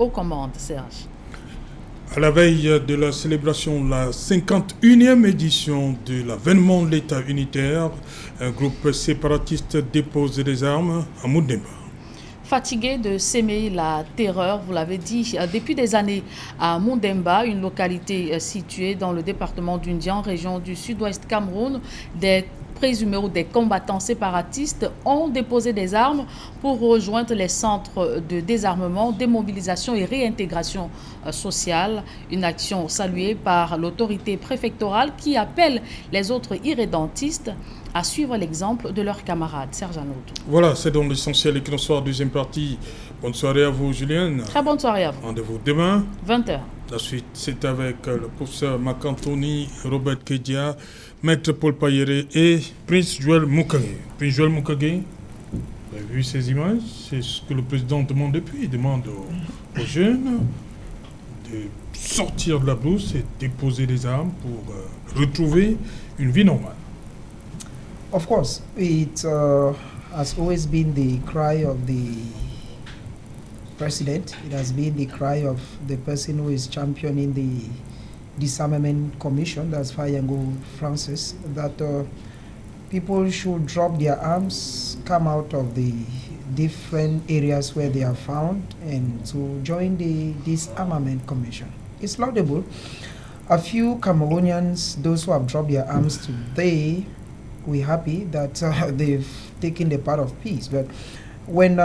aux commandes, Serge. À la veille de la célébration de la 51e édition de l'avènement de l'État unitaire, un groupe séparatiste dépose des armes à Moundemba. Fatigué de s'aimer la terreur, vous l'avez dit, depuis des années à Moundemba, une localité située dans le département d'Undian, région du sud-ouest Cameroun, des présumés ou des combattants séparatistes ont déposé des armes pour rejoindre les centres de désarmement, démobilisation et réintégration sociale. Une action saluée par l'autorité préfectorale qui appelle les autres irrédentistes à suivre l'exemple de leurs camarades. Serge Anoud. Voilà, c'est donc l'essentiel. Équinoxe, deuxième partie. Bonne soirée à vous, Julienne. Très bonne soirée à vous. Rendez-vous demain. 20h. La suite, c'est avec le professeur Mac Anthony, Robert KEDIA, maître Paul PAYERE et Prince Joël MUKAGE. Prince Joël MUKAGE, vous avez vu ces images? C'est ce que le président demande depuis. Il demande aux jeunes de sortir de la brousse et déposer les armes pour retrouver une vie normale. Of course, it has always been the cry of the president. It has been the cry of the person who is championing the Disarmament Commission, that's Fayango Francis, that people should drop their arms, come out of the different areas where they are found, and to join the Disarmament Commission. It's laudable. A few Cameroonians, those who have dropped their arms today, we're happy that they've taken the part of peace. But when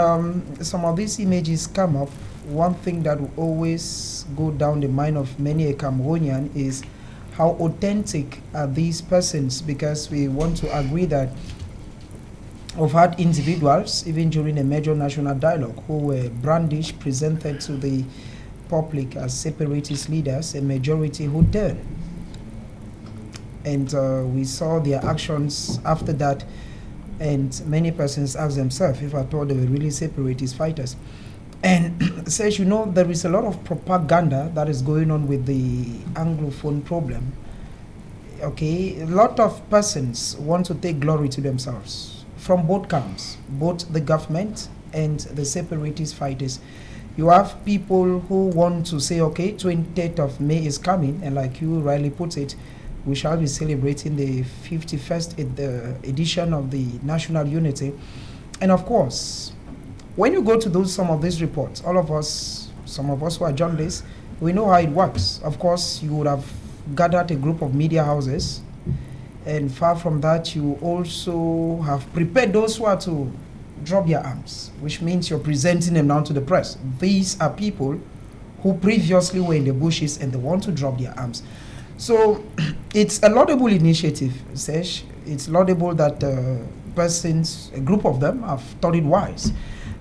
some of these images come up, one thing that will always go down the mind of many a Cameroonian is how authentic are these persons, because we want to agree that we've had individuals, even during a major national dialogue, who were brandished, presented to the public as separatist leaders, a majority who turned. And we saw their actions after that, and many persons asked themselves if I thought they were really separatist fighters. And says, you know, there is a lot of propaganda that is going on with the Anglophone problem. Okay, a lot of persons want to take glory to themselves from both camps, both the government and the separatist fighters. You have people who want to say, okay, 28th of May is coming, and like you rightly put it, we shall be celebrating the 51st edition of the National Unity. And of course, when you go to some of these reports, all of us, some of us who are journalists, we know how it works. Of course, you would have gathered a group of media houses, and far from that, you also have prepared those who are to drop their arms, which means you're presenting them now to the press. These are people who previously were in the bushes and they want to drop their arms. So it's a laudable initiative, Sesh. It's laudable that persons, a group of them, have thought it wise.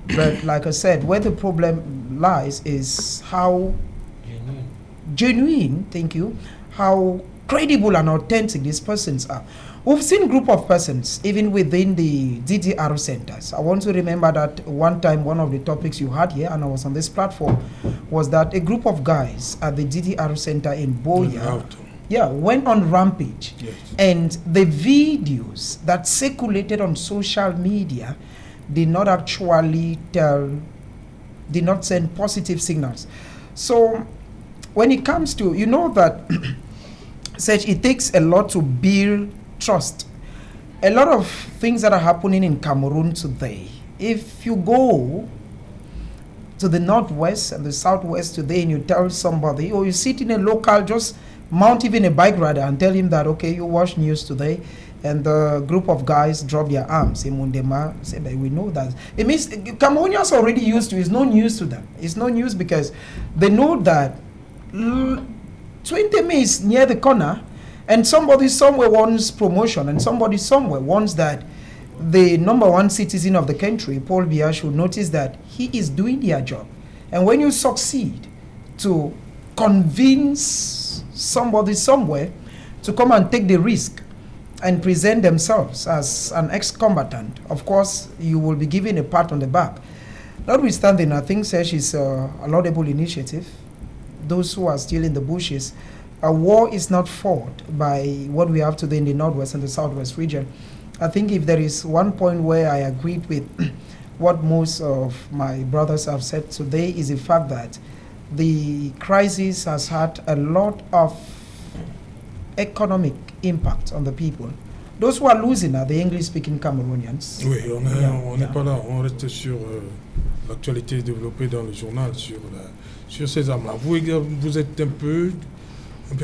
But like I said, where the problem lies is how genuine, thank you, how credible and authentic these persons are. We've seen a group of persons, even within the DDR centers. I want to remember that one time, one of the topics you had here, and I was on this platform, was that a group of guys at the DDR center in Boya, went on rampage. Yes. And the videos that circulated on social media did not actually did not send positive signals. So when it comes to, you know that it takes a lot to build trust. A lot of things that are happening in Cameroon today, if you go to the northwest and the southwest today and you tell somebody, or you sit in a local, just mount even a bike rider and tell him that, okay, you watch news today and the group of guys drop their arms in Mundema, say, but we know that. It means Cameroonians are already used to it. It's no news to them. It's no news because they know that 20 May is near the corner, and somebody somewhere wants promotion, and somebody somewhere wants that the number one citizen of the country, Paul PAYERE, should notice that he is doing their job. And when you succeed to convince somebody somewhere to come and take the risk and present themselves as an ex-combatant, of course, you will be given a pat on the back. Notwithstanding, I think Sesh is a laudable initiative. Those who are still in the bushes, a war is not fought by what we have today in the northwest and the southwest region. I think if there is one point where I agreed with what most of my brothers have said today is the fact that the crisis has had a lot of economic impact on the people. Those who are losing are the English-speaking Cameroonians. Oui, on n'est pas là, on reste sur l'actualité développée dans le journal, sur ces armes-là. Vous êtes un peu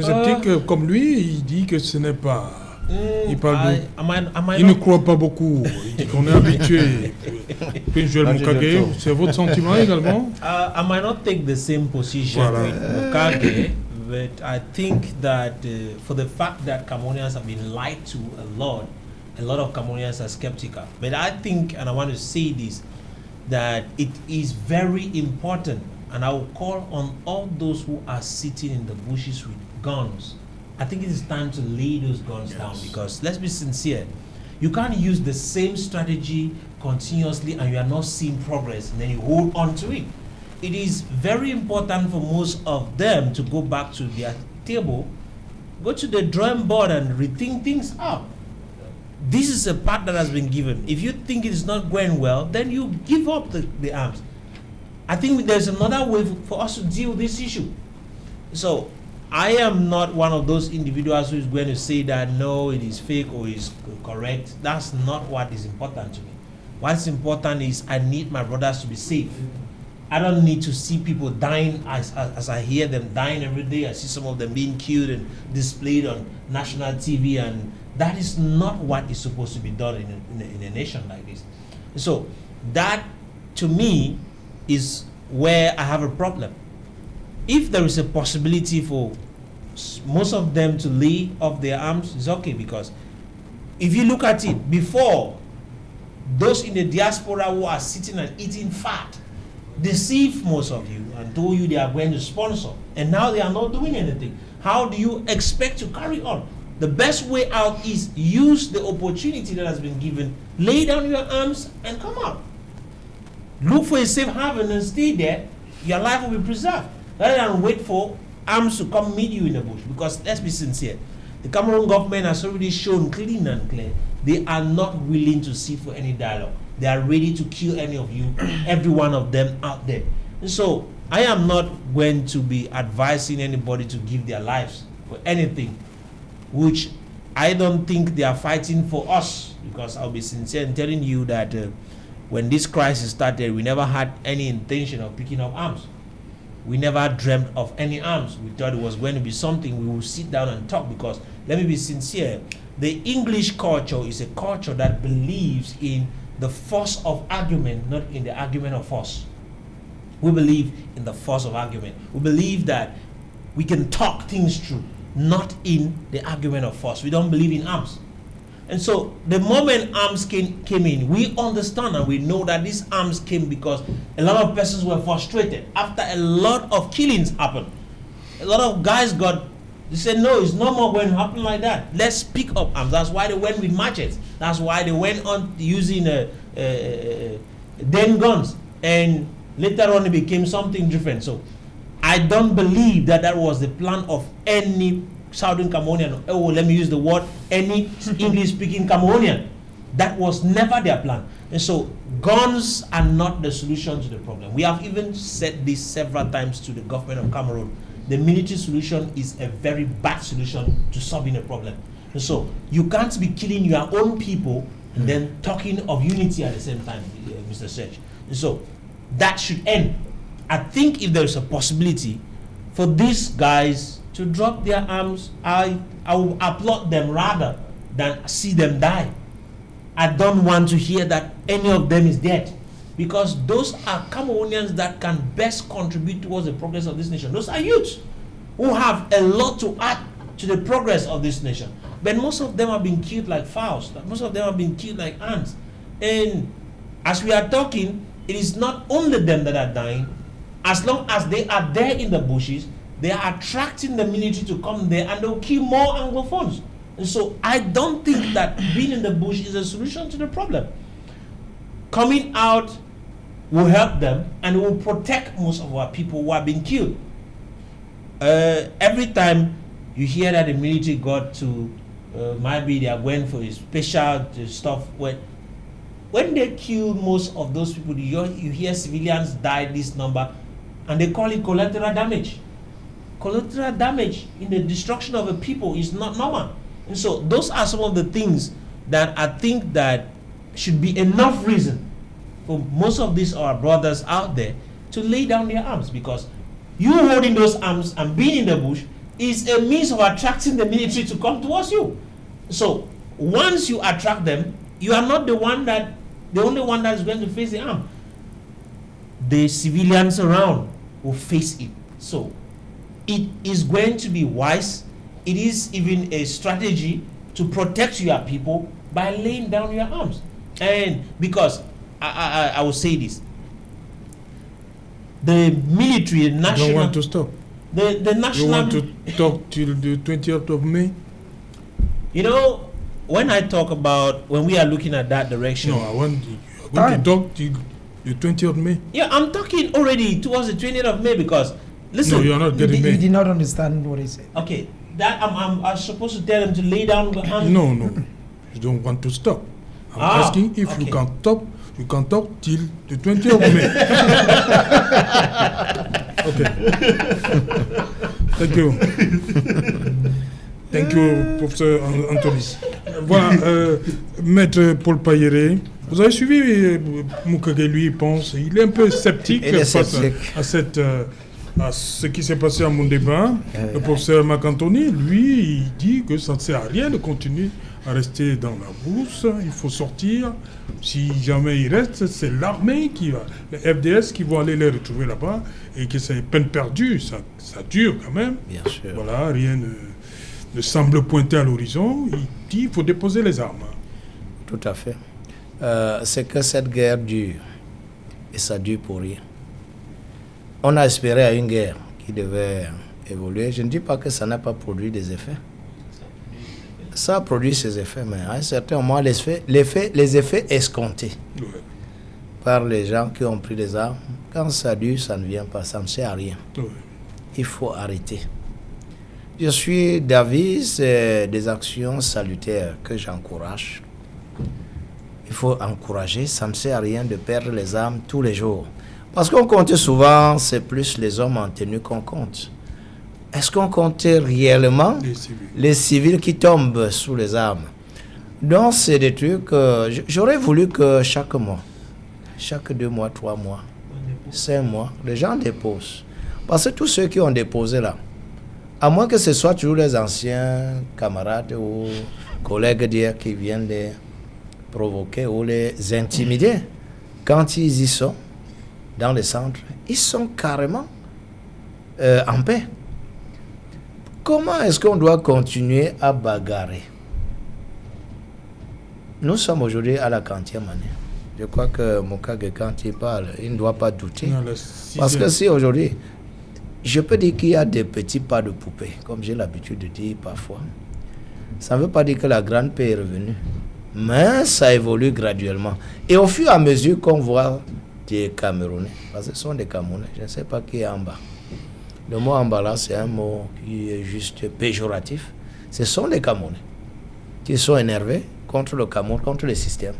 sceptique, comme lui, il dit que ce n'est pas... Il parle il ne croit pas beaucoup, il dit qu'on est habitué. Puis Joël MUKAGE, c'est votre sentiment également? I might not take the same position with MUKAGE, but I think that for the fact that Cameroonians have been lied to a lot of Cameroonians are skeptical. But I think, and I want to say this, that it is very important, and I will call on all those who are sitting in the bushes with guns. I think it is time to lay those guns down, because let's be sincere, you can't use the same strategy continuously and you are not seeing progress and then you hold on to it. It is very important for most of them to go back to their table, go to the drawing board and rethink things up. This is a part that has been given. If you think it is not going well, then you give up the arms. I think there's another way for us to deal with this issue. So I am not one of those individuals who is going to say that no, it is fake or is correct. That's not what is important to me. What's important is I need my brothers to be safe. I don't need to see people dying as I hear them dying every day. I see some of them being killed and displayed on national TV, and that is not what is supposed to be done in a nation like this. So that, to me, is where I have a problem. If there is a possibility for most of them to lay off their arms, it's okay, because if you look at it, before, those in the diaspora who are sitting and eating fat deceive most of you and told you they are going to sponsor, and now they are not doing anything. How do you expect to carry on? The best way out is use the opportunity that has been given, lay down your arms and come out. Look for a safe haven and stay there. Your life will be preserved, rather than wait for arms to come meet you in the bush. Because let's be sincere, the Cameroon government has already shown clean and clear they are not willing to sit for any dialogue. They are ready to kill any of you, every one of them out there. And so I am not going to be advising anybody to give their lives for anything, which I don't think they are fighting for us, because I'll be sincere in telling you that when this crisis started, we never had any intention of picking up arms. We never dreamt of any arms. We thought it was going to be something we would sit down and talk, because let me be sincere, the English culture is a culture that believes in the force of argument, not in the argument of force. We believe in the force of argument. We believe that we can talk things through, not in the argument of force. We don't believe in arms. And so the moment arms came in, we understand and we know that these arms came because a lot of persons were frustrated after a lot of killings happened. A lot of guys they said, no, it's no more going to happen like that. Let's pick up arms. That's why they went with machetes. That's why they went on using den guns. And later on it became something different. So I don't believe that was the plan of any Southern Cameroonian. Oh, let me use the word, any English-speaking Cameroonian. That was never their plan. And so guns are not the solution to the problem. We have even said this several times to the government of Cameroon. The military solution is a very bad solution to solving a problem. And so you can't be killing your own people and then talking of unity at the same time, Mr. Serge. And so that should end. I think if there is a possibility for these guys to drop their arms, I will applaud them rather than see them die. I don't want to hear that any of them is dead, because those are Cameroonians that can best contribute towards the progress of this nation. Those are youths who have a lot to add to the progress of this nation. But most of them have been killed like fowls. Most of them have been killed like ants. And as we are talking, it is not only them that are dying. As long as they are there in the bushes, they are attracting the military to come there, and they'll kill more Anglophones. And so I don't think that being in the bush is a solution to the problem. Coming out will help them, and it will protect most of our people who are being killed. Every time you hear that the military got to, maybe they are going for a special stuff, when they kill most of those people, you hear civilians die this number. and they call it collateral damage. Collateral damage in the destruction of a people is not normal. And so those are some of the things that I think that should be enough reason for most of these our brothers out there to lay down their arms, because you holding those arms and being in the bush is a means of attracting the military to come towards you. So once you attract them, you are not the only one that is going to face the arm. The civilians around will face it. So it is going to be wise. It is even a strategy to protect your people by laying down your arms. And because I will say this, the military, the national. You don't want to stop. The national. You want to talk till the 20th of May? You know, when I talk about when we are looking at that direction. No, I want you to talk till the 20th of May. Yeah, I'm talking already towards the 20th of May because listen. No, you are not getting me. You did not understand what he said. Okay, that I'm supposed to tell them to lay down the hands. No, you don't want to stop. I'm asking if you can stop. You can talk till the 20th of May. Okay. Thank you. Thank you, professeur Anthony. Voilà, maître Paul PAYERE. Vous avez suivi MUKAGE, lui, il pense, il est un peu sceptique face à ce qui s'est passé à Mondéba. Le professeur Mac Anthony, lui, il dit que ça ne sert à rien de continuer à rester dans la bourse, il faut sortir. Si jamais il reste, c'est l'armée qui va, les FDS qui vont aller les retrouver là-bas, et que c'est peine perdue, ça dure quand même. Bien sûr. Voilà, rien ne semble pointer à l'horizon. Il dit qu'il faut déposer les armes. Tout à fait. C'est que cette guerre dure, et ça dure pour rien. On a espéré à une guerre qui devait évoluer. Je ne dis pas que ça n'a pas produit des effets. Ça a produit ses effets, mais à un certain moment, les effets escomptés par les gens qui ont pris des armes, quand ça dure, ça ne vient pas, ça ne sert à rien. Il faut arrêter. Je suis d'avis, c'est des actions salutaires que j'encourage. Il faut encourager, ça ne sert à rien de perdre les armes tous les jours. Parce qu'on compte souvent, c'est plus les hommes en tenue qu'on compte. Est-ce qu'on compte réellement les civils qui tombent sous les armes? Donc, c'est des trucs... j'aurais voulu que chaque mois, chaque 2 mois, 3 mois, 5 mois, les gens déposent. Parce que tous ceux qui ont déposé là, à moins que ce soit toujours les anciens camarades ou collègues d'hier qui viennent les provoquer ou les intimider, quand ils y sont, dans les centres, ils sont carrément en paix. Comment est-ce qu'on doit continuer à bagarrer? Nous sommes aujourd'hui à la 40e année. Je crois que MUKAGE, quand il parle, il ne doit pas douter. Non, parce que si aujourd'hui, je peux dire qu'il y a des petits pas de poupée, comme j'ai l'habitude de dire parfois, ça ne veut pas dire que la grande paix est revenue. Mais ça évolue graduellement. Et au fur et à mesure qu'on voit des Camerounais, parce que ce sont des Camerounais, je ne sais pas qui est en bas. Le mot en bas là, c'est un mot qui est juste péjoratif. Ce sont les Camerounais qui sont énervés contre le Cameroun, contre le système.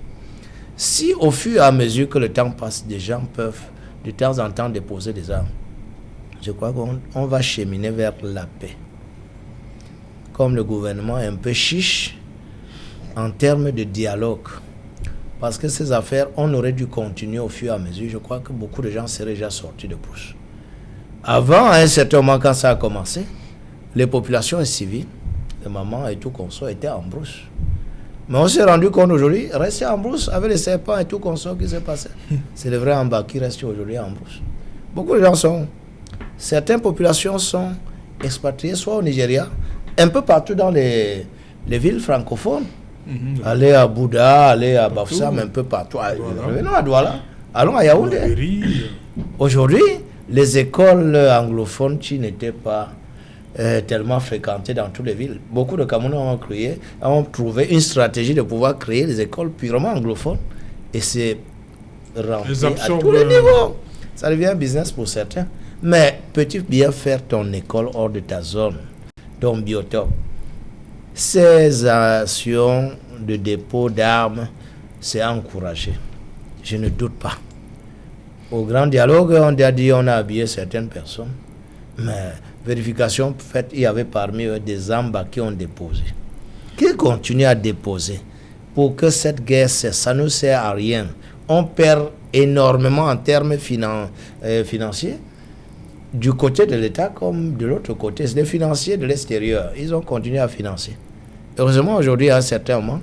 Si au fur et à mesure que le temps passe, des gens peuvent de temps en temps déposer des armes, je crois qu'on va cheminer vers la paix. Comme le gouvernement est un peu chiche en termes de dialogue. Parce que ces affaires, on aurait dû continuer au fur et à mesure. Je crois que beaucoup de gens seraient déjà sortis de brousse. Avant, à un certain moment, quand ça a commencé, les populations civiles, les mamans et tout consort étaient en brousse. Mais on s'est rendu compte aujourd'hui, rester en brousse avec les serpents et tout consort qui s'est passé. C'est le vrai en bas qui reste aujourd'hui en brousse. Beaucoup de gens sont... Certaines populations sont expatriées, soit au Nigeria, un peu partout dans les villes francophones. Aller à Bouddha, aller à Bafoussam, un peu partout. Revenons à Douala, allons à Yaoundé. Aujourd'hui, les écoles anglophones qui n'étaient pas tellement fréquentées dans toutes les villes, beaucoup de Camerounais ont trouvé une stratégie de pouvoir créer des écoles purement anglophones et c'est rempli à tous les niveaux. Ça devient un business pour certains. Mais peux-tu bien faire ton école hors de ta zone, ton biotope? Ces actions de dépôt d'armes, c'est encouragé. Je ne doute pas. Au grand dialogue, on a dit on a habillé certaines personnes. Mais vérification faite, il y avait parmi eux des ambas qui ont déposé. Qui continuent à déposer pour que cette guerre cesse. Ça ne sert à rien. On perd énormément en termes financiers du côté de l'État comme de l'autre côté. C'est des financiers de l'extérieur. Ils ont continué à financer. Heureusement, aujourd'hui, à un certain moment,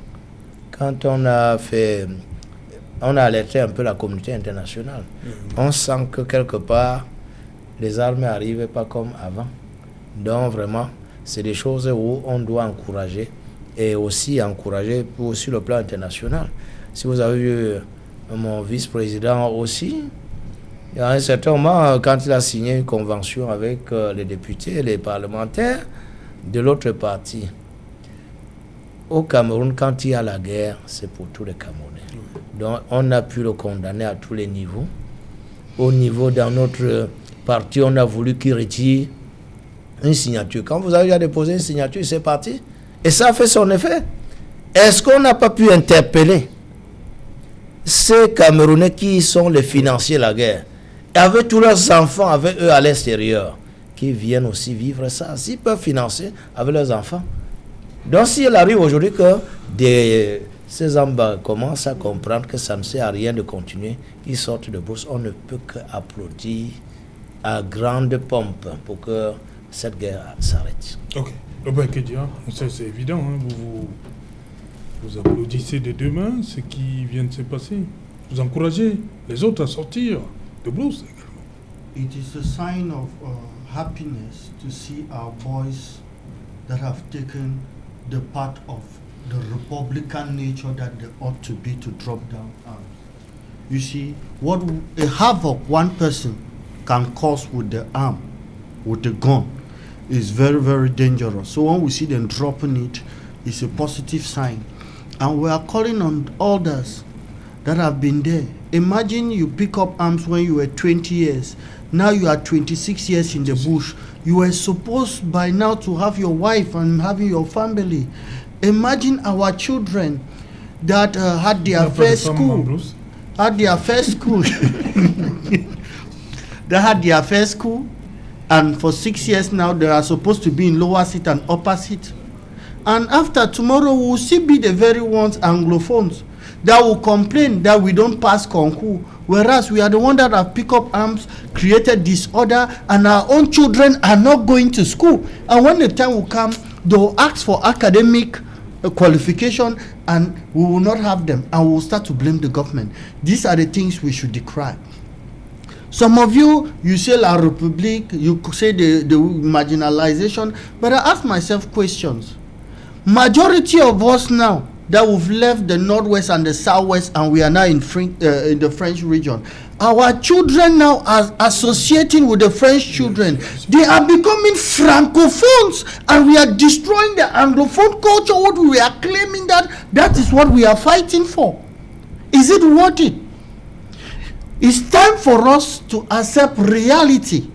quand on a alerté un peu la communauté internationale, on sent que quelque part, les armes n'arrivent pas comme avant. Donc vraiment, c'est des choses où on doit encourager et aussi encourager sur le plan international. Si vous avez vu mon vice-président aussi, il y a un certain moment, quand il a signé une convention avec les députés et les parlementaires de l'autre parti, au Cameroun, quand il y a la guerre, c'est pour tous les Camerounais. Donc on a pu le condamner à tous les niveaux. Au niveau dans notre parti, on a voulu qu'il retire une signature. Quand vous avez déjà déposé une signature, c'est parti. Et ça a fait son effet. Est-ce qu'on n'a pas pu interpeller ces Camerounais qui sont les financiers de la guerre, avec tous leurs enfants avec eux à l'extérieur, qui viennent aussi vivre ça, s'ils peuvent financer avec leurs enfants? Donc s'il arrive aujourd'hui que ces hommes commencent à comprendre que ça ne sert à rien de continuer, ils sortent de bourse, on ne peut qu'applaudir à grande pompe pour que cette guerre s'arrête. Ok. Robert KEDIA, c'est évident, hein, vous applaudissez de deux mains ce qui vient de se passer. Vous encouragez les autres à sortir de bourse également. It is a sign of happiness to see our boys that have taken the part of the Republican nature that they ought to be to drop down arms. You see, what a havoc one person can cause with the arm, with the gun, is very, very dangerous. So when we see them dropping it, it's a positive sign. And we are calling on others that have been there. Imagine you pick up arms when you were 20 years. Now you are 26 years in the bush. You were supposed by now to have your wife and having your family. Imagine our children that had their first school. They had their first school, and for 6 years now they are supposed to be in lower seat and upper seat. And after tomorrow we will still be the very ones Anglophones that will complain that we don't pass concours, whereas we are the ones that have picked up arms, created disorder, and our own children are not going to school. And when the time will come, they will ask for academic qualification, and we will not have them, and we will start to blame the government. These are the things we should decry. Some of you say La République, you say the marginalization, but I ask myself questions. Majority of us now that we've left the northwest and the southwest, and we are now in the French region, our children now are associating with the French children. They are becoming francophones, and we are destroying the anglophone culture. What we are claiming that is what we are fighting for. Is it worth it? It's time for us to accept reality,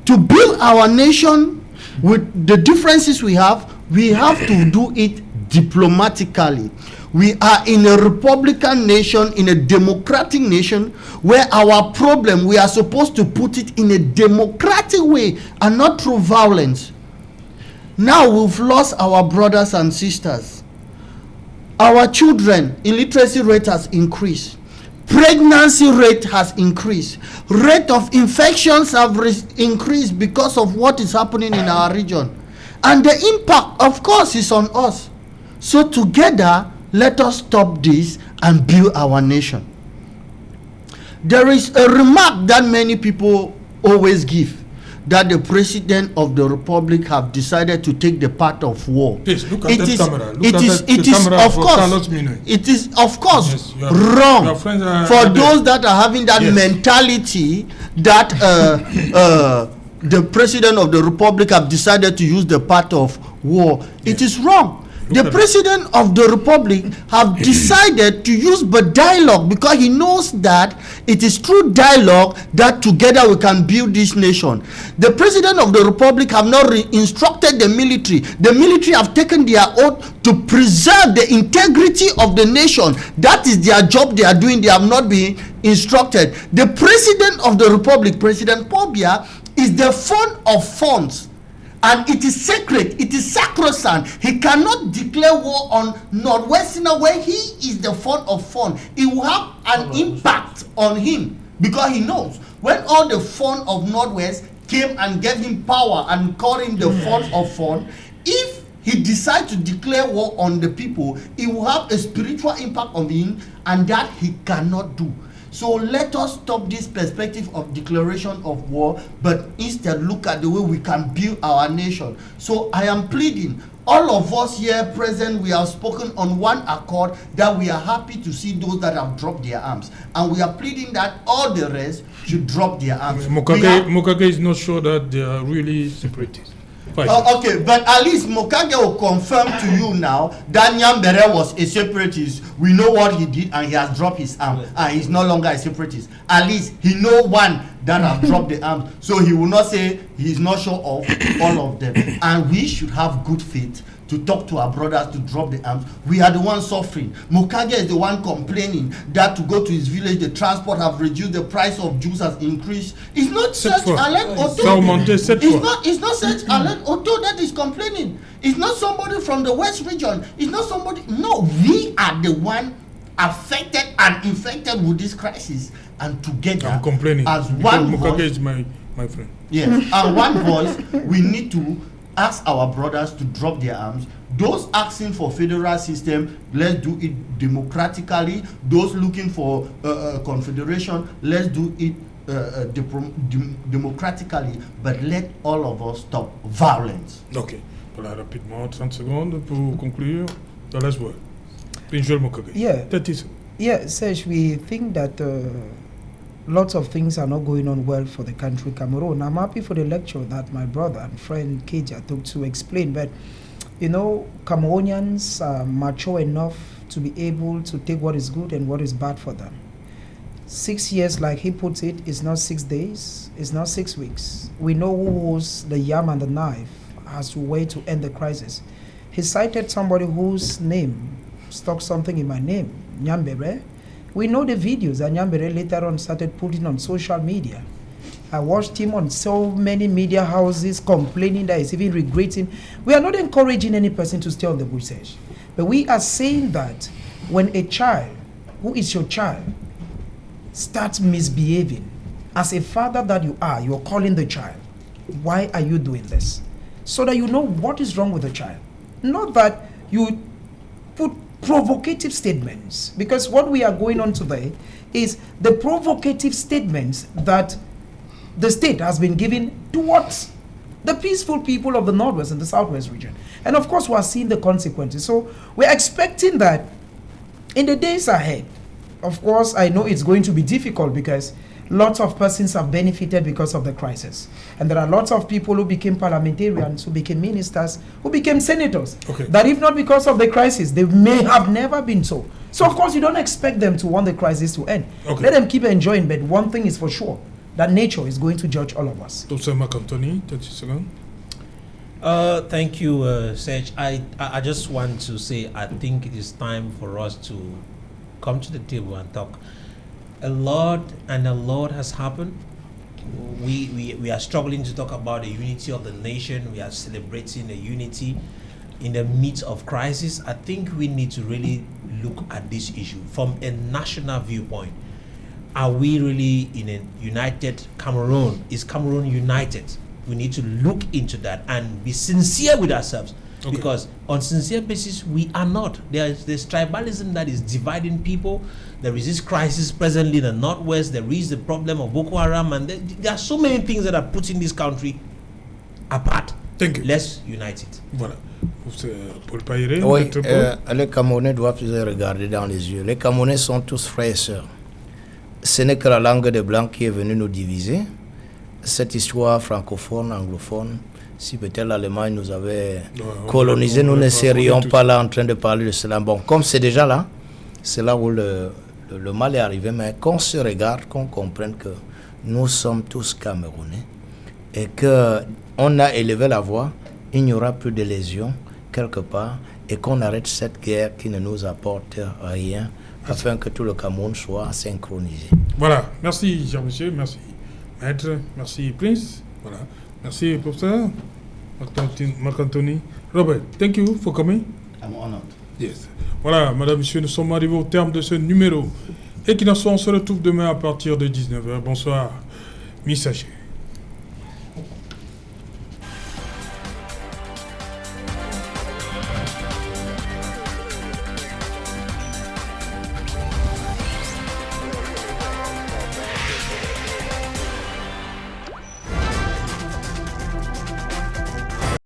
to build our nation with the differences we have. We have to do it diplomatically. We are in a republican nation, in a democratic nation, where our problem, we are supposed to put it in a democratic way and not through violence. Now we've lost our brothers and sisters. Our children, illiteracy rate has increased. Pregnancy rate has increased. Rate of infections have increased because of what is happening in our region. And the impact, of course, is on us. So together, let us stop this and build our nation. There is a remark that many people always give, that the president of the republic have decided to take the path of war. Please look at that camera. It is of course wrong for those that are having that mentality that the president of the republic have decided to use the path of war. It is wrong. The President of the Republic have decided to use but dialogue because he knows that it is through dialogue that together we can build this nation. The President of the Republic have not instructed the military. The military have taken their oath to preserve the integrity of the nation. That is their job they are doing. They have not been instructed. The President of the Republic, President Paul PAYERE, is the fund of funds. And it is sacred, it is sacrosanct. He cannot declare war on Northwestern where he is the fund of fund. It will have an impact on him because he knows when all the fund of Northwest came and gave him power and called him the fund of fund, if he decides to declare war on the people, it will have a spiritual impact on him, and that he cannot do. So let us stop this perspective of declaration of war, but instead look at the way we can build our nation. So I am pleading, all of us here present, we have spoken on one accord that we are happy to see those that have dropped their arms. And we are pleading that all the rest should drop their arms. MUKAGE is not sure that they are really separatists. Okay, but at least MUKAGE will confirm to you now that Nyambere was a separatist. We know what he did and he has dropped his arm and he's no longer a separatist. At least he know one that have dropped the arms. So he will not say he's not sure of all of them. And we should have good faith to talk to our brothers to drop the arms. We are the ones suffering. MUKAGE is the one complaining that to go to his village, the transport have reduced, the price of juice has increased. It's not such Alain Otto. It's not such Alain Otto that is complaining. It's not somebody from the West region. It's not somebody. No, we are the one affected and infected with this crisis. And together, I'm complaining as one MUKAGE voice, is my friend. Yes, and one voice, we need to ask our brothers to drop their arms. Those asking for federal system, let's do it democratically. Those looking for confederation, let's do it democratically. But let all of us stop violence. Ok. Voilà, rapidement, 30 secondes pour conclure. Let's work. Joël MUKAGE. Yeah. 30 seconds. Yeah, Serge, we think that lots of things are not going on well for the country, Cameroon. I'm happy for the lecture that my brother and friend KEDIA took to explain, but you know, Cameroonians are mature enough to be able to take what is good and what is bad for them. 6 years, like he puts it, is not 6 days, it's not 6 weeks. We know who holds the yam and the knife as to way to end the crisis. He cited somebody whose name stuck something in my name, Nyambere. We know the videos that Nyambere later on started putting on social media. I watched him on so many media houses complaining that he's even regretting. We are not encouraging any person to stay on the bush edge, but we are saying that when a child, who is your child, starts misbehaving, as a father that you are, you're calling the child, why are you doing this? So that you know what is wrong with the child. Not that you put provocative statements, because what we are going on today is the provocative statements that the state has been giving towards the peaceful people of the Northwest and the Southwest region. And of course, we are seeing the consequences. So we're expecting that in the days ahead, of course, I know it's going to be difficult because lots of persons have benefited because of the crisis. And there are lots of people who became parliamentarians, who became ministers, who became senators, that if not because of the crisis, they may have never been so. So of course, you don't expect them to want the crisis to end. Let them keep enjoying, but one thing is for sure, that nature is going to judge all of us. Dr. Mac Anthony, 30 seconds. Thank you, Serge. I just want to say I think it is time for us to come to the table and talk. A lot has happened. We are struggling to talk about the unity of the nation. We are celebrating the unity in the midst of crisis. I think we need to really look at this issue from a national viewpoint. Are we really in a united Cameroon? Is Cameroon united? We need to look into that and be sincere with ourselves. Because on sincere basis, we are not. There's tribalism that is dividing people. There is this crisis presently in the Northwest. There is the problem of Boko Haram, and there are so many things that are putting this country apart. Thank you. Let's unite it. Voilà. Paul PAYERE. Oui, les Camerounais doivent se regarder dans les yeux. Les Camerounais sont tous frères et sœurs. Ce n'est que la langue des Blancs qui est venue nous diviser. cette histoire francophone, anglophone, si peut-être l'Allemagne nous avait colonisé, nous ne serions pas là en train de parler de cela. Bon, comme c'est déjà là, c'est là où le mal est arrivé, mais qu'on se regarde, qu'on comprenne que nous sommes tous Camerounais et qu'on a élevé la voix, il n'y aura plus de lésions quelque part et qu'on arrête cette guerre qui ne nous apporte rien afin que tout le Cameroun soit synchronisé. Voilà, merci Jean-Monsieur, merci Maître, merci Prince, voilà. Merci, professeur. Mac Anthony. Robert, thank you for coming. I'm honored. Yes. Voilà, madame, monsieur, nous sommes arrivés au terme de ce numéro. Équinoxe, on se retrouve demain à partir de 19h. Bonsoir, messager.